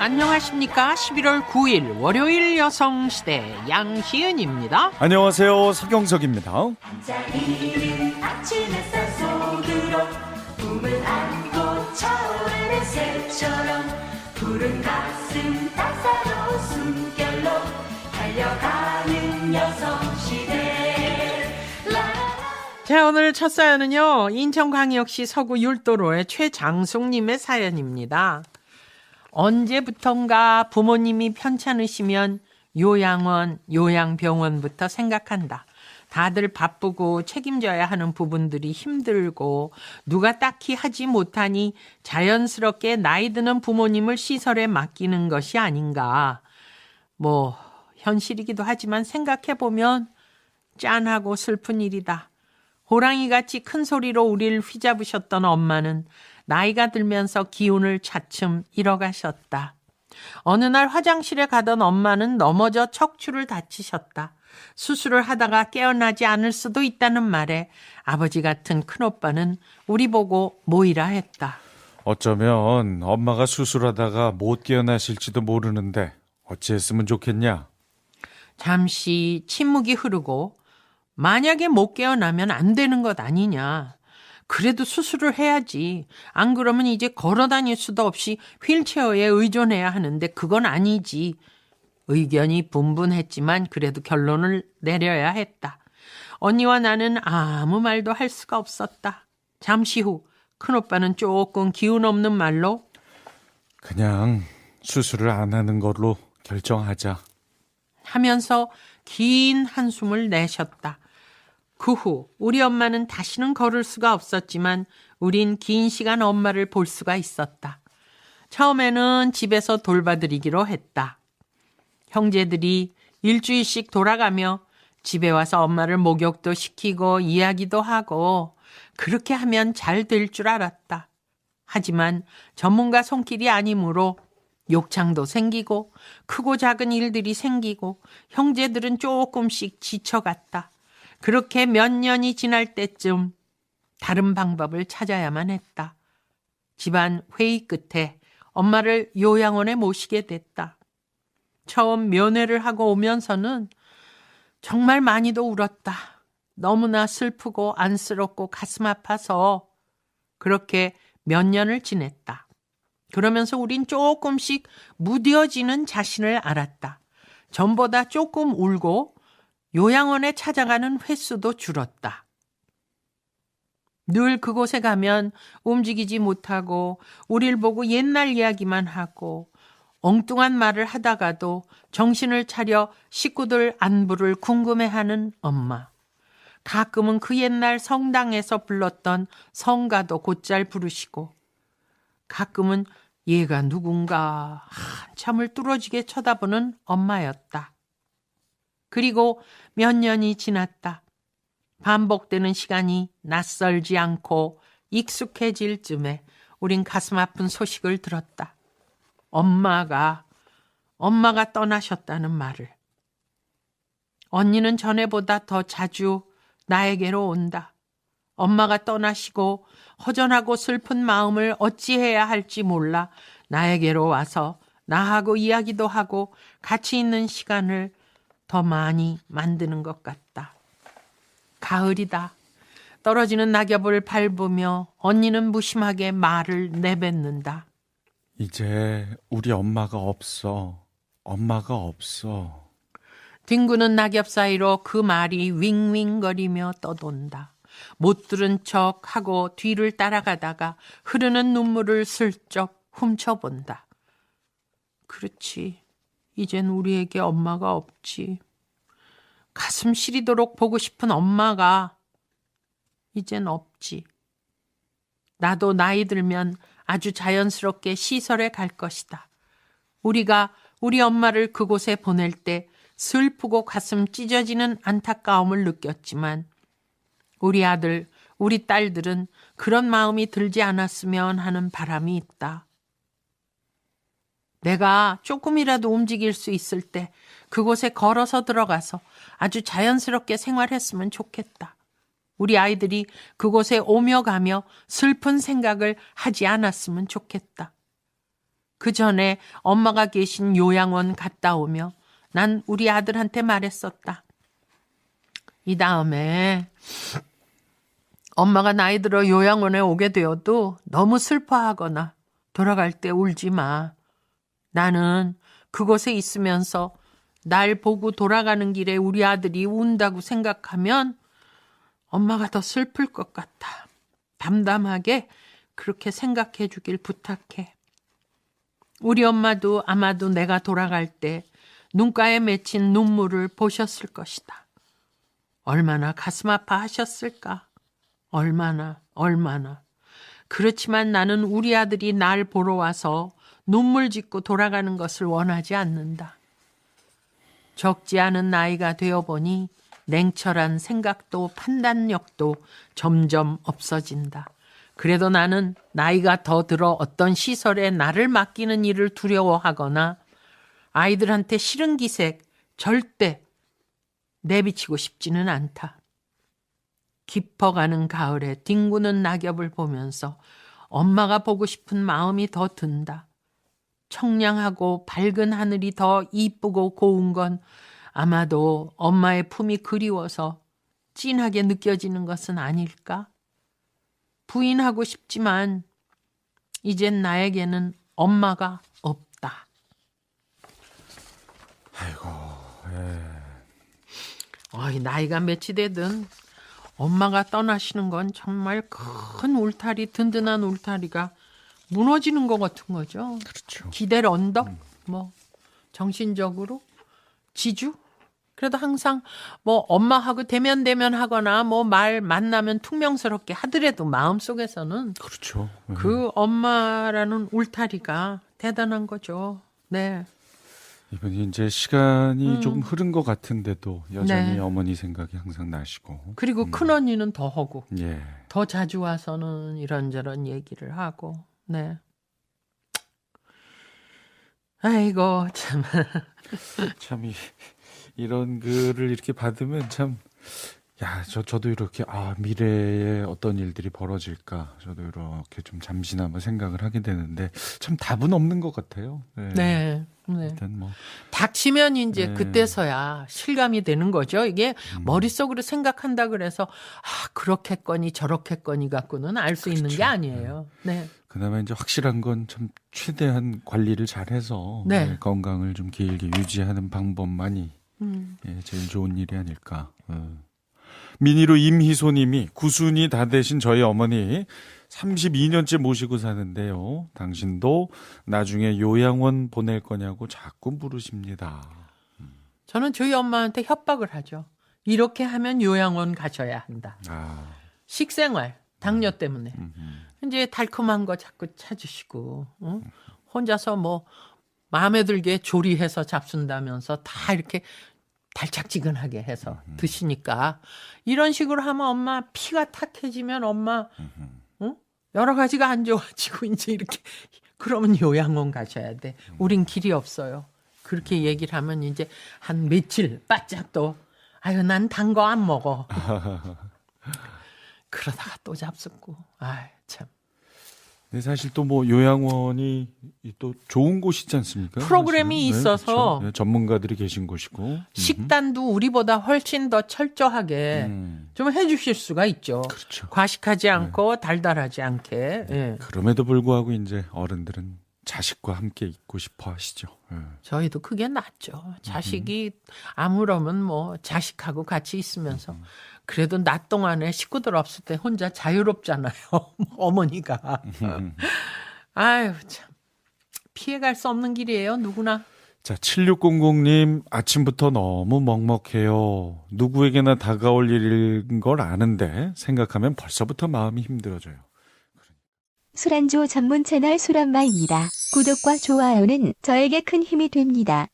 안녕하십니까. 11월 9일 월요일 여성시대 양희은입니다. 안녕하세요. 서경석입니다. 반짝이는 아침 햇살 속으로 꿈을 안고 차오르는 새처럼 푸른 가슴 따사로운 숨결로 달려가는 여성시대. 자, 오늘 첫 사연은요, 인천광역시 서구 율도로의 최장숙님의 사연입니다. 언제부턴가 부모님이 편찮으시면 요양원, 요양병원부터 생각한다. 다들 바쁘고 책임져야 하는 부분들이 힘들고 누가 딱히 하지 못하니 자연스럽게 나이 드는 부모님을 시설에 맡기는 것이 아닌가. 뭐 현실이기도 하지만 생각해보면 짠하고 슬픈 일이다. 호랑이같이 큰 소리로 우리를 휘잡으셨던 엄마는 나이가 들면서 기운을 차츰 잃어가셨다. 어느 날 화장실에 가던 엄마는 넘어져 척추를 다치셨다. 수술을 하다가 깨어나지 않을 수도 있다는 말에 아버지 같은 큰오빠는 우리 보고 모이라 했다. 어쩌면 엄마가 수술하다가 못 깨어나실지도 모르는데 어찌했으면 좋겠냐? 잠시 침묵이 흐르고 만약에 못 깨어나면 안 되는 것 아니냐. 그래도 수술을 해야지. 안 그러면 이제 걸어 다닐 수도 없이 휠체어에 의존해야 하는데 그건 아니지. 의견이 분분했지만 그래도 결론을 내려야 했다. 언니와 나는 아무 말도 할 수가 없었다. 잠시 후 큰오빠는 조금 기운 없는 말로 그냥 수술을 안 하는 걸로 결정하자 하면서 긴 한숨을 내셨다. 그 후 우리 엄마는 다시는 걸을 수가 없었지만 우린 긴 시간 엄마를 볼 수가 있었다. 처음에는 집에서 돌봐드리기로 했다. 형제들이 일주일씩 돌아가며 집에 와서 엄마를 목욕도 시키고 이야기도 하고 그렇게 하면 잘 될 줄 알았다. 하지만 전문가 손길이 아니므로 욕창도 생기고 크고 작은 일들이 생기고 형제들은 조금씩 지쳐갔다. 그렇게 몇 년이 지날 때쯤 다른 방법을 찾아야만 했다. 집안 회의 끝에 엄마를 요양원에 모시게 됐다. 처음 면회를 하고 오면서는 정말 많이도 울었다. 너무나 슬프고 안쓰럽고 가슴 아파서 그렇게 몇 년을 지냈다. 그러면서 우린 조금씩 무뎌지는 자신을 알았다. 전보다 조금 울고 요양원에 찾아가는 횟수도 줄었다. 늘 그곳에 가면 움직이지 못하고 우릴 보고 옛날 이야기만 하고 엉뚱한 말을 하다가도 정신을 차려 식구들 안부를 궁금해하는 엄마. 가끔은 그 옛날 성당에서 불렀던 성가도 곧잘 부르시고 가끔은 얘가 누군가 한참을 뚫어지게 쳐다보는 엄마였다. 그리고 몇 년이 지났다. 반복되는 시간이 낯설지 않고 익숙해질 쯤에 우린 가슴 아픈 소식을 들었다. 엄마가 떠나셨다는 말을. 언니는 전에보다 더 자주 나에게로 온다. 엄마가 떠나시고 허전하고 슬픈 마음을 어찌해야 할지 몰라 나에게로 와서 나하고 이야기도 하고 같이 있는 시간을 더 많이 만드는 것 같다. 가을이다. 떨어지는 낙엽을 밟으며 언니는 무심하게 말을 내뱉는다. 이제 우리 엄마가 없어. 엄마가 없어. 뒹구는 낙엽 사이로 그 말이 윙윙거리며 떠돈다. 못 들은 척하고 뒤를 따라가다가 흐르는 눈물을 슬쩍 훔쳐본다. 그렇지. 이젠 우리에게 엄마가 없지. 가슴 시리도록 보고 싶은 엄마가 이젠 없지. 나도 나이 들면 아주 자연스럽게 시설에 갈 것이다. 우리가 우리 엄마를 그곳에 보낼 때 슬프고 가슴 찢어지는 안타까움을 느꼈지만 우리 아들, 우리 딸들은 그런 마음이 들지 않았으면 하는 바람이 있다. 내가 조금이라도 움직일 수 있을 때 그곳에 걸어서 들어가서 아주 자연스럽게 생활했으면 좋겠다. 우리 아이들이 그곳에 오며 가며 슬픈 생각을 하지 않았으면 좋겠다. 그 전에 엄마가 계신 요양원 갔다 오며 난 우리 아들한테 말했었다. 이 다음에 엄마가 나이 들어 요양원에 오게 되어도 너무 슬퍼하거나 돌아갈 때 울지 마. 나는 그곳에 있으면서 날 보고 돌아가는 길에 우리 아들이 운다고 생각하면 엄마가 더 슬플 것 같아. 담담하게 그렇게 생각해 주길 부탁해. 우리 엄마도 아마도 내가 돌아갈 때 눈가에 맺힌 눈물을 보셨을 것이다. 얼마나 가슴 아파하셨을까? 얼마나. 그렇지만 나는 우리 아들이 날 보러 와서 눈물 짓고 돌아가는 것을 원하지 않는다. 적지 않은 나이가 되어보니 냉철한 생각도 판단력도 점점 없어진다. 그래도 나는 나이가 더 들어 어떤 시설에 나를 맡기는 일을 두려워하거나 아이들한테 싫은 기색 절대 내비치고 싶지는 않다. 깊어가는 가을에 뒹구는 낙엽을 보면서 엄마가 보고 싶은 마음이 더 든다. 청량하고 밝은 하늘이 더 이쁘고 고운 건 아마도 엄마의 품이 그리워서 찐하게 느껴지는 것은 아닐까? 부인하고 싶지만 이젠 나에게는 엄마가 없다. 아이고, 나이가 몇이 되든 엄마가 떠나시는 건 정말 큰 울타리, 든든한 울타리가 무너지는 것 같은 거죠. 그렇죠. 기댈 언덕, 정신적으로 지주. 그래도 항상 엄마하고 대면하거나 말 만나면 퉁명스럽게 하더라도 마음속에서는 그렇죠. 그 엄마라는 울타리가 대단한 거죠. 네. 이번에 이제 시간이 조금 흐른 것 같은데도 여전히 네. 어머니 생각이 항상 나시고. 그리고 큰언니는 더 하고 예. 더 자주 와서는 이런저런 얘기를 하고. 네. 아이고 참. 참 이런 글을 이렇게 받으면 참, 저도 이렇게, 미래에 어떤 일들이 벌어질까, 저도 이렇게 좀 잠시나마 생각을 하게 되는데, 참 답은 없는 것 같아요. 네. 일단 닥치면 이제 네. 그때서야 실감이 되는 거죠. 이게 머릿속으로 생각한다 그래서, 그렇겠거니 저렇겠거니 갖고는 알 수 있는 게 아니에요. 네. 그나마 이제 확실한 건 참 최대한 관리를 잘해서 네. 건강을 좀 길게 유지하는 방법만이 제일 좋은 일이 아닐까. 미니로 임희소님이 구순이 다 되신 저희 어머니 32년째 모시고 사는데요. 당신도 나중에 요양원 보낼 거냐고 자꾸 물으십니다. 저는 저희 엄마한테 협박을 하죠. 이렇게 하면 요양원 가셔야 한다. 식생활, 당뇨 때문에. 이제 달콤한 거 자꾸 찾으시고, 혼자서 마음에 들게 조리해서 잡순다면서 다 이렇게 달짝지근하게 해서 드시니까 이런 식으로 하면 엄마 피가 탁해지면 엄마 여러 가지가 안 좋아지고 이제 이렇게 그러면 요양원 가셔야 돼. 우린 길이 없어요. 그렇게 얘기를 하면 이제 한 며칠 바짝 또 난 단 거 안 먹어. 그러다가 또 잡숫고. 참. 근데 사실 또 요양원이 또 좋은 곳이지 않습니까? 프로그램이 사실은. 있어서 그렇죠. 전문가들이 계신 곳이고 식단도 우리보다 훨씬 더 철저하게 좀 해주실 수가 있죠. 그렇죠. 과식하지 않고 달달하지 않게. 예. 그럼에도 불구하고 이제 어른들은 자식과 함께 있고 싶어 하시죠. 저희도 그게 낫죠. 자식이 아무러면 자식하고 같이 있으면서 그래도 낮 동안에 식구들 없을 때 혼자 자유롭잖아요. 어머니가. 아유 참 피해갈 수 없는 길이에요. 누구나. 자, 7600님 아침부터 너무 먹먹해요. 누구에게나 다가올 일인 걸 아는데 생각하면 벌써부터 마음이 힘들어져요. 술안주 전문 채널 술안마입니다. 구독과 좋아요는 저에게 큰 힘이 됩니다.